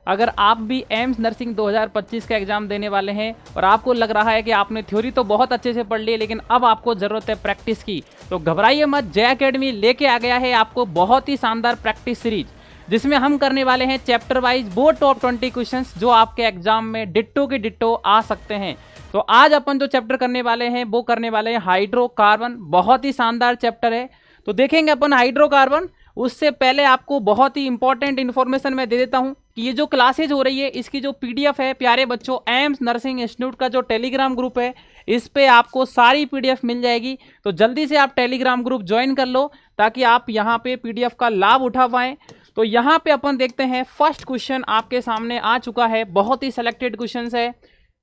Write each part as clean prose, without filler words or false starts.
अगर आप भी एम्स नर्सिंग 2025 का एग्जाम देने वाले हैं और आपको लग रहा है कि आपने थ्योरी तो बहुत अच्छे से पढ़ ली है लेकिन अब आपको ज़रूरत है प्रैक्टिस की, तो घबराइए मत। जय अकेडमी लेके आ गया है आपको बहुत ही शानदार प्रैक्टिस सीरीज, जिसमें हम करने वाले हैं चैप्टर वाइज वो टॉप 20 क्वेश्चंस जो आपके एग्जाम में डिट्टो के डिट्टो आ सकते हैं। तो आज अपन जो चैप्टर करने वाले हैं वो करने वाले हैं हाइड्रोकार्बन। बहुत ही शानदार चैप्टर है, तो देखेंगे अपन हाइड्रोकार्बन। उससे पहले आपको बहुत ही इंपॉर्टेंट इन्फॉर्मेशन मैं दे देता हूं कि ये जो क्लासेज हो रही है इसकी जो पीडीएफ है प्यारे बच्चों, एम्स नर्सिंग इंस्टीट्यूट का जो टेलीग्राम ग्रुप है इस पे आपको सारी पीडीएफ मिल जाएगी। तो जल्दी से आप टेलीग्राम ग्रुप ज्वाइन कर लो ताकि आप यहाँ पे पीडीएफ का लाभ उठा पाएं। तो यहाँ पे अपन देखते हैं फर्स्ट क्वेश्चन आपके सामने आ चुका है, बहुत ही सिलेक्टेड क्वेश्चन है।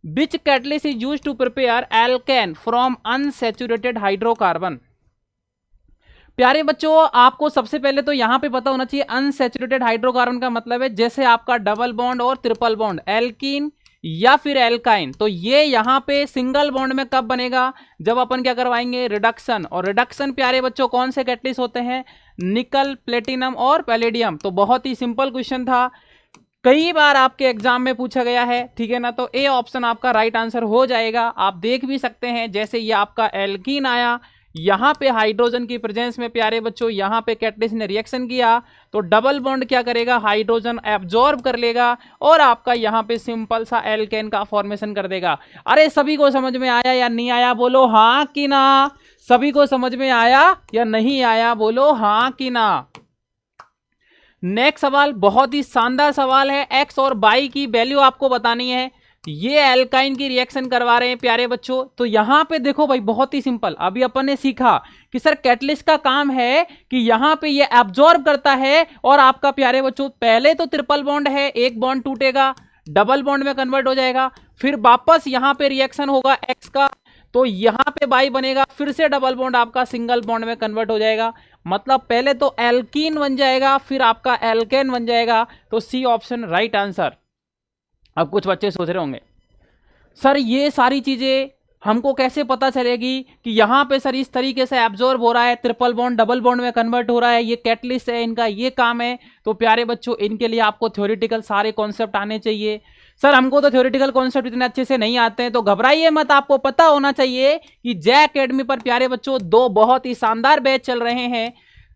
Which catalyst is used to prepare alkane from unsaturated hydrocarbon. प्यारे बच्चों आपको सबसे पहले तो यहां पे पता होना चाहिए अनसैचुरेटेड हाइड्रोकार्बन का मतलब है जैसे आपका डबल बॉन्ड और ट्रिपल बॉन्ड, एल्कीन या फिर एल्काइन। तो ये यहां पे सिंगल बॉन्ड में कब बनेगा, जब अपन क्या करवाएंगे रिडक्शन। और रिडक्शन प्यारे बच्चों कौन से कैटलिस्ट होते हैं, निकल, प्लेटिनम और पैलेडियम। तो बहुत ही सिंपल क्वेश्चन था, कई बार आपके एग्जाम में पूछा गया है, ठीक है ना। तो ए ऑप्शन आपका राइट आंसर हो जाएगा। आप देख भी सकते हैं जैसे ये आपका एल्कीन आया, यहां पे हाइड्रोजन की प्रेजेंस में प्यारे बच्चों यहां पे कैटलिस्ट ने रिएक्शन किया तो डबल बॉन्ड क्या करेगा, हाइड्रोजन एब्जॉर्ब कर लेगा और आपका यहां पे सिंपल सा एल्केन का फॉर्मेशन कर देगा। अरे सभी को समझ में आया या नहीं आया, बोलो हाँ कि ना। सभी को समझ में आया या नहीं आया, बोलो हाँ कि ना। नेक्स्ट सवाल बहुत ही शानदार सवाल है, एक्स और वाई की वैल्यू आपको बतानी है। ये एल्काइन की रिएक्शन करवा रहे हैं प्यारे बच्चों। तो यहां पे देखो भाई बहुत ही सिंपल, अभी अपन ने सीखा कि सर कैटलिस्ट का काम है कि यहां पे ये एब्जॉर्ब करता है और आपका प्यारे बच्चों पहले तो ट्रिपल बॉन्ड है, एक बॉन्ड टूटेगा, डबल बॉन्ड में कन्वर्ट हो जाएगा, फिर वापस यहां पे रिएक्शन होगा एक्स का, तो यहां पे बाई बनेगा, फिर से डबल बॉन्ड आपका सिंगल बॉन्ड में कन्वर्ट हो जाएगा। मतलब पहले तो एल्कीन बन जाएगा फिर आपका एल्केन बन जाएगा। तो सी ऑप्शन राइट आंसर। अब कुछ बच्चे सोच रहे होंगे सर ये सारी चीजें हमको कैसे पता चलेगी कि यहां पे सर इस तरीके से एब्जॉर्ब हो रहा है, ट्रिपल बॉन्ड डबल बॉन्ड में कन्वर्ट हो रहा है, ये कैटलिस्ट है, इनका ये काम है। तो प्यारे बच्चों इनके लिए आपको थ्योरेटिकल सारे कॉन्सेप्ट आने चाहिए। सर हमको तो थ्योरेटिकल कॉन्सेप्ट इतने अच्छे से नहीं आते हैं, तो घबराइए मत, आपको पता होना चाहिए कि जय अकेडमी पर प्यारे बच्चों दो बहुत ही शानदार बैच चल रहे हैं।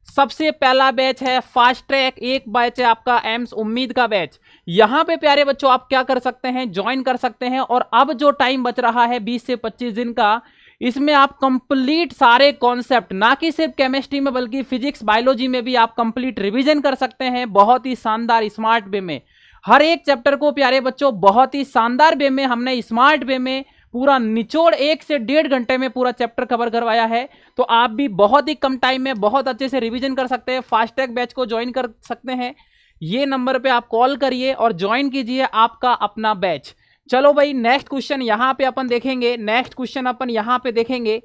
सबसे पहला बैच है फास्ट ट्रैक, एक बैच है आपका एम्स उम्मीद का बैच। यहां पे प्यारे बच्चों आप क्या कर सकते हैं, ज्वाइन कर सकते हैं। और अब जो टाइम बच रहा है 20 से 25 दिन का, इसमें आप कंप्लीट सारे कॉन्सेप्ट, ना कि सिर्फ केमिस्ट्री में बल्कि फिजिक्स बायोलॉजी में भी आप कंप्लीट रिवीजन कर सकते हैं बहुत ही शानदार स्मार्ट वे में। हर एक चैप्टर को प्यारे बच्चों बहुत ही शानदार वे में हमने स्मार्ट वे में पूरा निचोड़ 1 से 1.5 घंटे में पूरा चैप्टर कवर करवाया है। तो आप भी बहुत ही कम टाइम में बहुत अच्छे से रिवीजन कर सकते हैं, फास्ट ट्रैक बैच को ज्वाइन कर सकते हैं। ये नंबर पे आप कॉल करिए और ज्वाइन कीजिए आपका अपना बैच। चलो भाई नेक्स्ट क्वेश्चन यहां पे अपन देखेंगे। नेक्स्ट क्वेश्चन अपन यहां पे देखेंगे,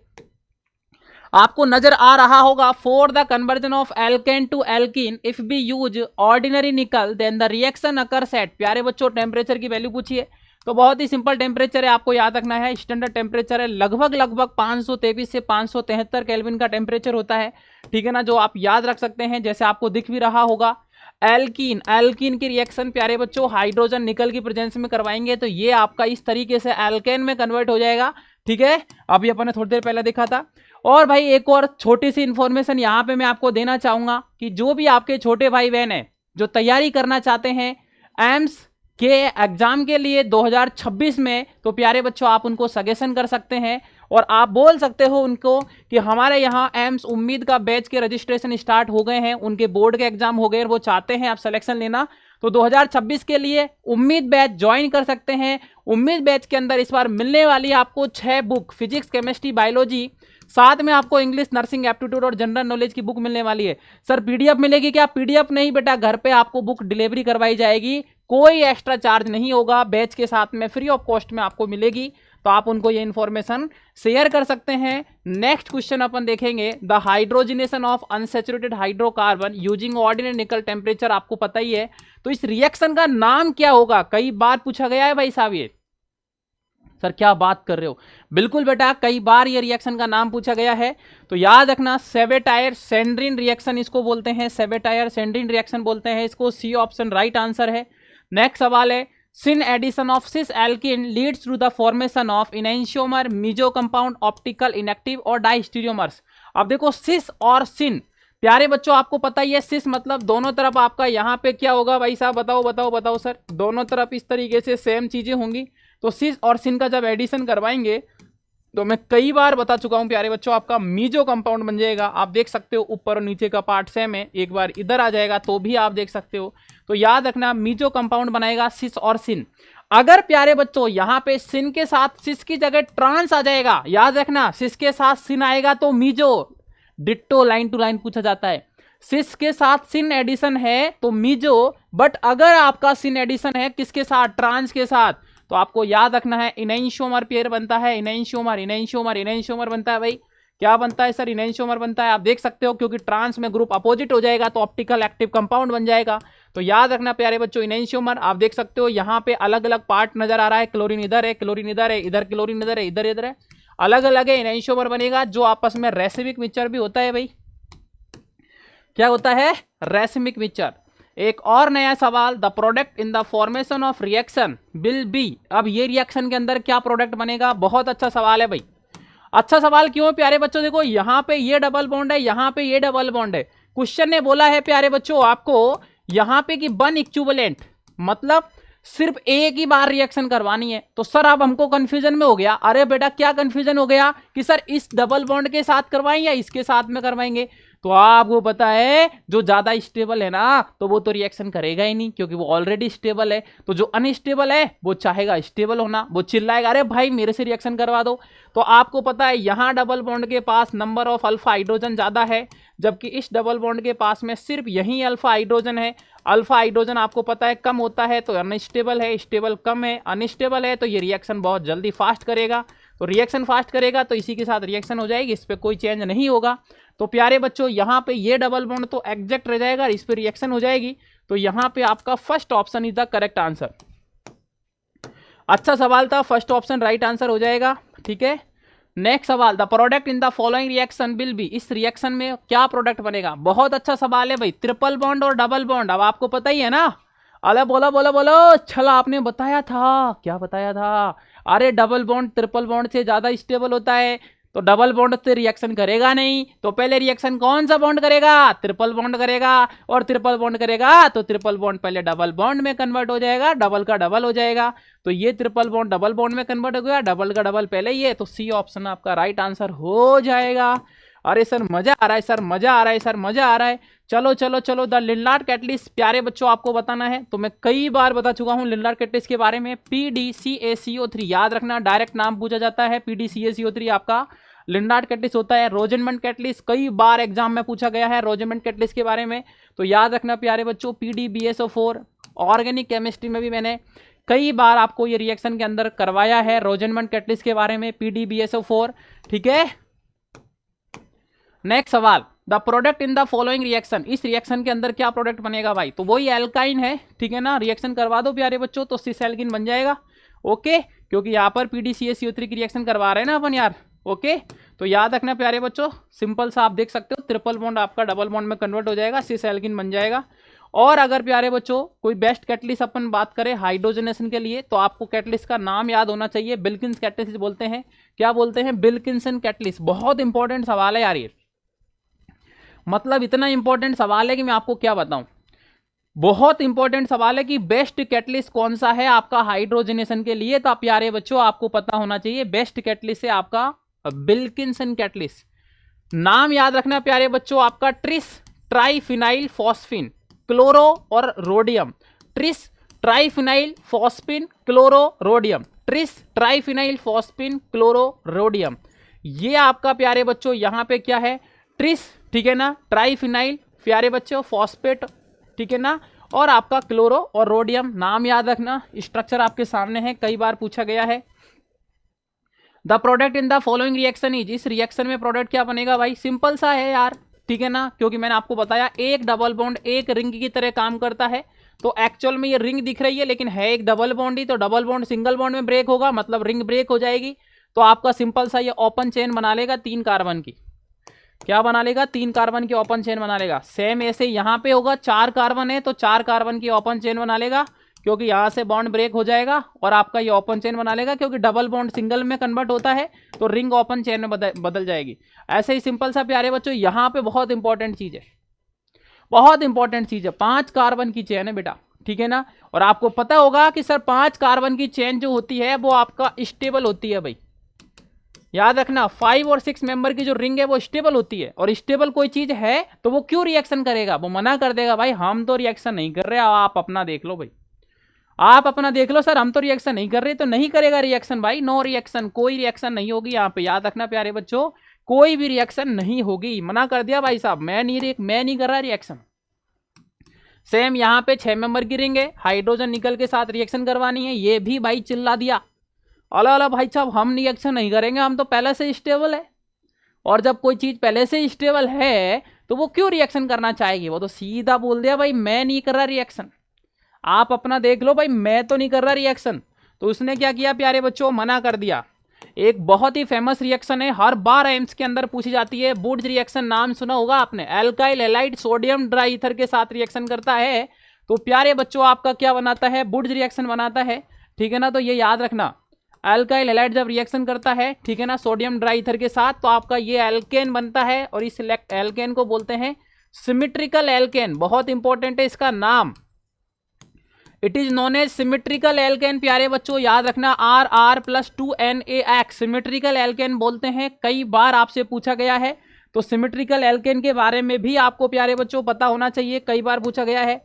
आपको नजर आ रहा होगा, for the conversion of alkane to alkene if we use ordinary nickel then the reaction occurs at. प्यारे बच्चों टेम्परेचर की वैल्यू पूछिए, तो बहुत ही सिंपल टेम्परेचर है, आपको याद रखना है स्टैंडर्ड टेम्परेचर है लगभग 523 से 573 केल्विन का टेम्परेचर होता है, ठीक है ना, जो आप याद रख सकते हैं। जैसे आपको दिख भी रहा होगा एल्कीन की रिएक्शन प्यारे बच्चों हाइड्रोजन निकल की प्रेजेंस में करवाएंगे तो ये आपका इस तरीके से एल्केन में कन्वर्ट हो जाएगा, ठीक है। अभी अपन ने थोड़ी देर पहले देखा था। और भाई एक और छोटी सी इंफॉर्मेशन यहां पे मैं आपको देना चाहूंगा कि जो भी आपके छोटे भाई बहन है जो तैयारी करना चाहते हैं एम्स के एग्जाम के लिए 2026 में, तो प्यारे बच्चों आप उनको सजेशन कर सकते हैं और आप बोल सकते हो उनको कि हमारे यहाँ एम्स उम्मीद का बैच के रजिस्ट्रेशन स्टार्ट हो गए हैं, उनके बोर्ड के एग्जाम हो गए, वो चाहते हैं आप सिलेक्शन लेना, तो 2026 के लिए उम्मीद बैच ज्वाइन कर सकते हैं। उम्मीद बैच के अंदर इस बार मिलने वाली आपको 6 बुक, फिजिक्स केमिस्ट्री बायोलॉजी, साथ में आपको इंग्लिश नर्सिंग एप्टीट्यूड और जनरल नॉलेज की बुक मिलने वाली है। सर पीडीएफ मिलेगी क्या? पीडीएफ नहीं बेटा, घर पे आपको बुक डिलीवरी करवाई जाएगी, कोई एक्स्ट्रा चार्ज नहीं होगा, बैच के साथ में फ्री ऑफ कॉस्ट में आपको मिलेगी। तो आप उनको ये इंफॉर्मेशन शेयर कर सकते हैं। नेक्स्ट क्वेश्चन अपन देखेंगे, the hydrogenation of unsaturated hydrocarbon using ordinary निकल टेम्परेचर, आपको पता ही है। तो इस रिएक्शन का नाम क्या होगा? कई बार पूछा गया है भाई साहब ये। सर क्या बात कर रहे हो? बिल्कुल बेटा, कई बार ये रिएक्शन का नाम पूछा गया है, तो याद रखना सेवेटायर सेंड्रिन रिएक्शन इसको बोलते हैं, सेवेटायर सेंड्रिन रिएक्शन बोलते हैं इसको। सी ऑप्शन राइट आंसर है। नेक्स्ट सवाल है syn addition of cis alkene leads to the formation of enantiomer, meso compound, optical inactive और डाइस्टीरियोमर्स। अब देखो सिस और सिन, प्यारे बच्चों आपको पता ही है सिस मतलब दोनों तरफ आपका यहाँ पे क्या होगा भाई साहब, बताओ बताओ बताओ सर, दोनों तरफ इस तरीके से सेम चीजें होंगी। तो सिस और सिन का जब एडिशन करवाएंगे तो मैं कई बार बता चुका हूं प्यारे बच्चों, आपका मीजो कंपाउंड बन जाएगा। आप देख सकते हो ऊपर और नीचे का पार्ट सेम है, एक बार इधर आ जाएगा तो भी आप देख सकते हो। तो याद रखना मीजो कंपाउंड बनाएगा सिस और सिन। अगर प्यारे बच्चों यहां पे सिन के साथ सिस की जगह ट्रांस आ जाएगा, याद रखना सिस के साथ सिन आएगा तो मीजो, डिट्टो लाइन टू लाइन पूछा जाता है। सिस के साथ सिन एडिशन है तो मीजो, बट अगर आपका सिन एडिशन है किसके साथ, ट्रांस के साथ, तो आपको याद रखना है इनैंशियोमर पेयर बनता है। इनैंशियोमर इनैंशियोमर इनैंशियोमर बनता है भाई, क्या बनता है सर, इनैंशियोमर बनता है। आप देख सकते हो क्योंकि ट्रांस में ग्रुप अपोजिट हो जाएगा तो ऑप्टिकल एक्टिव कंपाउंड बन जाएगा। तो याद रखना प्यारे बच्चों इनैंशियोमर। आप देख सकते हो यहाँ पे अलग अलग पार्ट नजर आ रहा है, क्लोरीन इधर है, क्लोरीन इधर है, इधर क्लोरीन इधर है, इधर इधर है, अलग अलग है, इनैंशियोमर बनेगा जो आपस में रेसिमिक मिक्सचर भी होता है भाई। क्या होता है, रेसिमिक मिक्सचर। एक और नया सवाल, the product in the formation of reaction will be. अब ये रिएक्शन के अंदर क्या प्रोडक्ट बनेगा, बहुत अच्छा सवाल है भाई। अच्छा सवाल क्यों प्यारे बच्चों, देखो यहां पे ये डबल बॉन्ड है, यहां पे ये डबल बॉन्ड है। क्वेश्चन ने बोला है प्यारे बच्चों आपको यहां पे कि वन इक्विवेलेंट, मतलब सिर्फ एक ही बार रिएक्शन करवानी है। तो सर अब हमको कंफ्यूजन में हो गया, अरे बेटा क्या कंफ्यूजन हो गया कि सर इस डबल बॉन्ड के साथ करवाएं या इसके साथ में करवाएंगे। तो आपको पता है जो ज्यादा स्टेबल है ना तो वो तो रिएक्शन करेगा ही नहीं क्योंकि वो ऑलरेडी स्टेबल है। तो जो अनस्टेबल है वो चाहेगा स्टेबल होना, वो चिल्लाएगा अरे भाई मेरे से रिएक्शन करवा दो। तो आपको पता है यहां डबल बॉन्ड के पास नंबर ऑफ अल्फा हाइड्रोजन ज्यादा है, जबकि इस डबल बॉन्ड के पास में सिर्फ यही अल्फा हाइड्रोजन है। अल्फा हाइड्रोजन आपको पता है कम होता है तो अनस्टेबल है, स्टेबल कम है, अनस्टेबल है तो ये रिएक्शन बहुत जल्दी फास्ट करेगा। तो रिएक्शन फास्ट करेगा तो इसी के साथ रिएक्शन हो जाएगी, इस पर कोई चेंज नहीं होगा। तो प्यारे बच्चों यहाँ पे ये डबल बॉन्ड तो एग्जैक्ट रह जाएगा, इस पे रिएक्शन हो जाएगी। तो यहाँ पे आपका first option is the correct answer. अच्छा सवाल था, फर्स्ट ऑप्शन राइट आंसर हो जाएगा, ठीक है। नेक्स्ट सवाल, the product in the following reaction will be. इस रिएक्शन में क्या प्रोडक्ट बनेगा, बहुत अच्छा सवाल है भाई। ट्रिपल बॉन्ड और डबल बॉन्ड, अब आपको पता ही है ना। अरे बोलो बोलो बोलो, चलो आपने बताया था, क्या बताया था, अरे डबल बॉन्ड ट्रिपल बॉन्ड से ज्यादा स्टेबल होता है तो डबल बॉन्ड से रिएक्शन करेगा नहीं। तो पहले रिएक्शन कौन सा बॉन्ड करेगा, ट्रिपल बॉन्ड करेगा, और ट्रिपल बॉन्ड करेगा तो ट्रिपल बॉन्ड पहले डबल बॉन्ड में कन्वर्ट हो जाएगा, डबल का डबल हो जाएगा। तो ये ट्रिपल बॉन्ड डबल बॉन्ड में कन्वर्ट हो गया, डबल का डबल पहले ही है, तो सी ऑप्शन आपका राइट आंसर हो जाएगा। अरे सर मजा आ रहा है, सर मजा आ रहा है, सर मजा आ रहा है। चलो चलो चलो, द लिनलार्ड कैटलिस्ट प्यारे बच्चों आपको बताना है, तो मैं कई बार बता चुका हूं लिनलार्ड कैटलिस्ट के बारे में। PDCaCO3 याद रखना, डायरेक्ट नाम पूछा जाता है। PDCaCO3 आपका लिनलार्ड कैटलिस्ट होता है। रोजेनमंड कैटलिस्ट कई बार एग्जाम में पूछा गया है रोजेनमंड कैटलिस्ट के बारे में, तो याद रखना प्यारे बच्चों। PDBSO4 ऑर्गेनिक केमिस्ट्री में भी मैंने कई बार आपको ये रिएक्शन के अंदर करवाया है रोजेनमंड कैटलिस्ट के बारे में, PDBSO4, ठीक है। नेक्स्ट सवाल, the product in the following reaction. इस रिएक्शन के अंदर क्या प्रोडक्ट बनेगा भाई, तो वही एल्काइन है, ठीक है ना। रिएक्शन करवा दो प्यारे बच्चों तो सिस एल्किन बन जाएगा, ओके, क्योंकि यहाँ पर PDCaCO3 की रिएक्शन करवा रहे हैं ना अपन यार, ओके। तो याद रखना प्यारे बच्चों, सिंपल सा आप देख सकते हो, ट्रिपल बॉन्ड आपका डबल बॉन्ड में कन्वर्ट हो जाएगा, सिस एल्किन बन जाएगा। और अगर प्यारे बच्चों कोई बेस्ट कैटलिस्ट अपन बात करें हाइड्रोजनेशन के लिए, तो आपको कैटलिस्ट का नाम याद होना चाहिए, बिल्किंस कैटलिस्ट बोलते हैं। क्या बोलते हैं, बिल्किंसन कैटलिस्ट। बहुत इंपॉर्टेंट सवाल है यार ये, मतलब इतना इंपॉर्टेंट सवाल है कि मैं आपको क्या बताऊं। बहुत इंपॉर्टेंट सवाल है कि बेस्ट कैटलिस्ट कौन सा है आपका हाइड्रोजनेशन के लिए, तो आप प्यारे बच्चों आपको पता होना चाहिए बेस्ट कैटलिस्ट है आपका बिल्किंसन कैटलिस्ट। नाम याद रखना प्यारे बच्चों आपका ट्रिस ट्राइफिनाइल फॉस्फिन क्लोरो और rhodium. Tris triphenyl phosphine chloro rhodium, tris triphenyl phosphine chloro rhodium. ये आपका प्यारे बच्चों यहाँ पे क्या है, ट्रिस, ठीक है ना, ट्राइफिनाइल प्यारे बच्चों फॉस्फेट, ठीक है ना, और आपका क्लोरो और रोडियम। नाम याद रखना, स्ट्रक्चर आपके सामने है, कई बार पूछा गया है। The product in the following reaction is. इस रिएक्शन में प्रोडक्ट क्या बनेगा भाई, सिंपल सा है यार, ठीक है ना, क्योंकि मैंने आपको बताया एक डबल बॉन्ड एक रिंग की तरह काम करता है। तो एक्चुअल में ये रिंग दिख रही है लेकिन है एक डबल बॉन्ड ही, तो डबल बॉन्ड सिंगल बॉन्ड में ब्रेक होगा, मतलब रिंग ब्रेक हो जाएगी। तो आपका सिंपल सा ये ओपन चेन बना लेगा 3 कार्बन की। क्या बना लेगा, 3 कार्बन की ओपन चेन बना लेगा। सेम ऐसे यहाँ पे होगा 4 कार्बन है तो 4 कार्बन की ओपन चेन बना लेगा, क्योंकि यहाँ से बॉन्ड ब्रेक हो जाएगा और आपका ये ओपन चेन बना लेगा, क्योंकि डबल बॉन्ड सिंगल में कन्वर्ट होता है तो रिंग ओपन चेन में बदल जाएगी। ऐसे ही सिंपल सा प्यारे बच्चों, यहाँ पे बहुत इंपॉर्टेंट चीज है, बहुत इंपॉर्टेंट चीज है, 5 कार्बन की चेन है बेटा, ठीक है ना। और आपको पता होगा कि सर 5 कार्बन की चेन जो होती है वो आपका स्टेबल होती है भाई, याद रखना 5 और 6 मेंबर की जो रिंग है वो स्टेबल होती है। और स्टेबल कोई चीज है तो वो क्यों रिएक्शन करेगा, वो मना कर देगा भाई हम तो रिएक्शन नहीं कर रहे, आप अपना देख लो भाई, आप अपना देख लो सर, हम तो रिएक्शन नहीं कर रहे, तो नहीं करेगा रिएक्शन भाई, नो रिएक्शन, कोई रिएक्शन नहीं होगी यहाँ पे, याद रखना प्यारे बच्चों, कोई भी रिएक्शन नहीं होगी, मना कर दिया भाई साहब, मैं नहीं कर रहा रिएक्शन। सेम यहाँ पे 6 मेंबर की रिंग है, हाइड्रोजन निकल के साथ रिएक्शन करवानी है, ये भी भाई चिल्ला दिया, अला अला भाई साहब हम रिएक्शन नहीं करेंगे, हम तो पहले से स्टेबल है। और जब कोई चीज पहले से स्टेबल है तो वो क्यों रिएक्शन करना चाहेगी, वो तो सीधा बोल दिया भाई मैं नहीं कर रहा रिएक्शन, आप अपना देख लो भाई, मैं तो नहीं कर रहा रिएक्शन। तो उसने क्या किया प्यारे बच्चों, मना कर दिया। एक बहुत ही फेमस रिएक्शन है, हर बार एम्स के अंदर पूछी जाती है, बुर्ज रिएक्शन, नाम सुना होगा आपने, alkyl halide sodium dry ether के साथ रिएक्शन करता है तो प्यारे बच्चों आपका क्या बनाता है, बुर्ज रिएक्शन बनाता है, ठीक है ना। तो ये याद रखना, एल्काइल हैलाइड जब रिएक्शन करता है, ठीक है ना, सोडियम ड्राई ईथर के साथ, तो आपका ये एल्केन बनता है और इस एल्केन को बोलते हैं सिमेट्रिकल एल्केन, बहुत इंपॉर्टेंट है इसका नाम, it is known as symmetrical alkane. प्यारे बच्चों याद रखना, RR+2NaX सिमेट्रिकल एल्केन बोलते हैं, कई बार आपसे पूछा गया है, तो सिमेट्रिकल एल्केन के बारे में भी आपको प्यारे बच्चों पता होना चाहिए, कई बार पूछा गया है।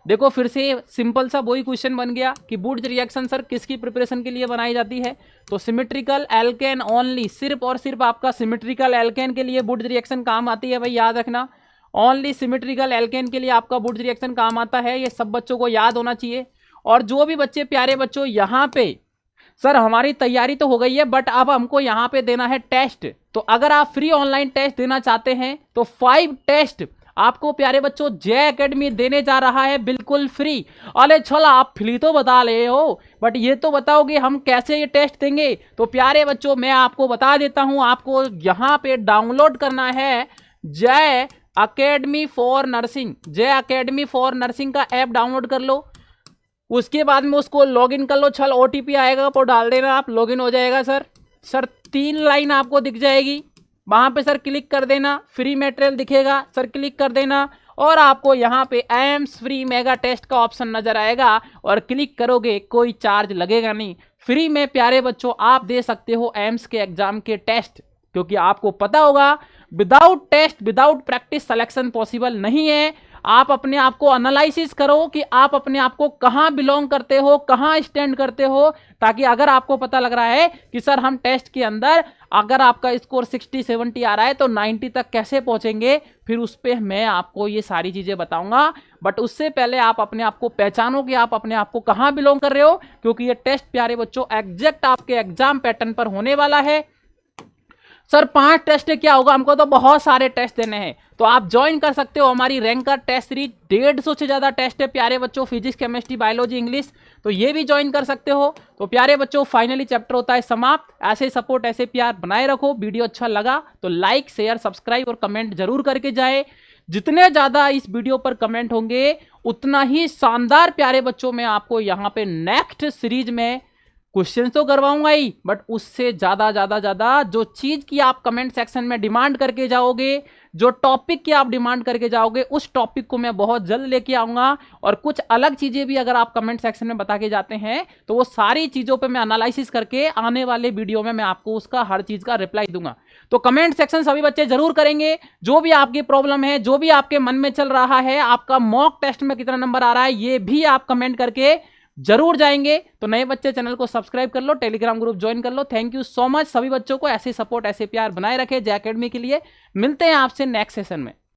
देखो फिर से सिंपल सा वही क्वेश्चन बन गया कि बुर्ज रिएक्शन सर किसकी प्रिपरेशन के लिए बनाई जाती है, तो सिमेट्रिकल एल्केन ओनली, सिर्फ और सिर्फ आपका सिमेट्रिकल एल्केन के लिए बुर्ज रिएक्शन काम आती है भाई, याद रखना, ओनली सिमेट्रिकल एल्केन के लिए आपका बुर्ज रिएक्शन काम आता है, ये सब बच्चों को याद होना चाहिए। और जो भी बच्चे प्यारे बच्चों यहाँ पे सर हमारी तैयारी तो हो गई है बट अब हमको यहाँ पे देना है टेस्ट, तो अगर आप फ्री ऑनलाइन टेस्ट देना चाहते हैं तो 5 टेस्ट आपको प्यारे बच्चों जय एकेडमी देने जा रहा है बिल्कुल फ्री। अरे चला आप फ्री तो बता रहे हो बट ये तो बताओगे हम कैसे ये टेस्ट देंगे, तो प्यारे बच्चों मैं आपको बता देता हूं, आपको यहाँ पे डाउनलोड करना है जय अकेडमी फॉर नर्सिंग, जय अकेडमी फॉर नर्सिंग का ऐप डाउनलोड कर लो, उसके बाद में उसको लॉगिन कर लो, चल OTP आएगा वो डाल देना, आप लॉगिन हो जाएगा सर 3 लाइन आपको दिख जाएगी, वहां पे सर क्लिक कर देना, फ्री मटेरियल दिखेगा सर क्लिक कर देना, और आपको यहाँ पे एम्स फ्री मेगा टेस्ट का ऑप्शन नजर आएगा और क्लिक करोगे, कोई चार्ज लगेगा नहीं, फ्री में प्यारे बच्चों आप दे सकते हो एम्स के एग्जाम के टेस्ट, क्योंकि आपको पता होगा without test without practice selection possible नहीं है। आप अपने आप को एनालिसिस करो कि आप अपने आप को कहां बिलोंग करते हो, कहां स्टैंड करते हो, ताकि अगर आपको पता लग रहा है कि सर हम टेस्ट के अंदर अगर आपका स्कोर 60-70 आ रहा है तो 90 तक कैसे पहुंचेंगे, फिर उस पर मैं आपको ये सारी चीजें बताऊंगा। बट उससे पहले आप अपने आप को पहचानो कि आप अपने आप को कहां बिलोंग कर रहे हो, क्योंकि ये टेस्ट प्यारे बच्चों एग्जैक्ट आपके एग्जाम पैटर्न पर होने वाला है। सर 5 टेस्ट क्या होगा, हमको तो बहुत सारे टेस्ट देने हैं, तो आप ज्वाइन कर सकते हो हमारी रैंकर टेस्ट सीरीज, 150 से ज्यादा टेस्ट है प्यारे बच्चों, फिजिक्स केमिस्ट्री बायोलॉजी इंग्लिश, तो ये भी ज्वाइन कर सकते हो। तो प्यारे बच्चों फाइनली चैप्टर होता है समाप्त, ऐसे सपोर्ट ऐसे प्यार बनाए रखो, वीडियो अच्छा लगा तो लाइक शेयर सब्सक्राइब और कमेंट जरूर करके जाए, जितने ज्यादा इस वीडियो पर कमेंट होंगे उतना ही शानदार प्यारे बच्चों में आपको यहाँ पे नेक्स्ट सीरीज में क्वेश्चन तो करवाऊंगा ही, बट उससे ज्यादा जो चीज की आप कमेंट सेक्शन में डिमांड करके जाओगे, जो टॉपिक की आप डिमांड करके जाओगे, उस टॉपिक को मैं बहुत जल्द लेके आऊंगा। और कुछ अलग चीजें भी अगर आप कमेंट सेक्शन में बता के जाते हैं तो वो सारी चीजों पे मैं एनालिसिस करके आने वाले वीडियो में मैं आपको उसका हर चीज का रिप्लाई दूंगा। तो कमेंट सेक्शन सभी बच्चे जरूर करेंगे, जो भी आपकी प्रॉब्लम है, जो भी आपके मन में चल रहा है, आपका मॉक टेस्ट में कितना नंबर आ रहा है, ये भी आप कमेंट करके जरूर जाएंगे। तो नए बच्चे चैनल को सब्सक्राइब कर लो, टेलीग्राम ग्रुप ज्वाइन कर लो। थैंक यू सो मच सभी बच्चों को, ऐसे सपोर्ट ऐसे प्यार बनाए रखे जय एकेडमी के लिए। मिलते हैं आपसे नेक्स्ट सेशन में।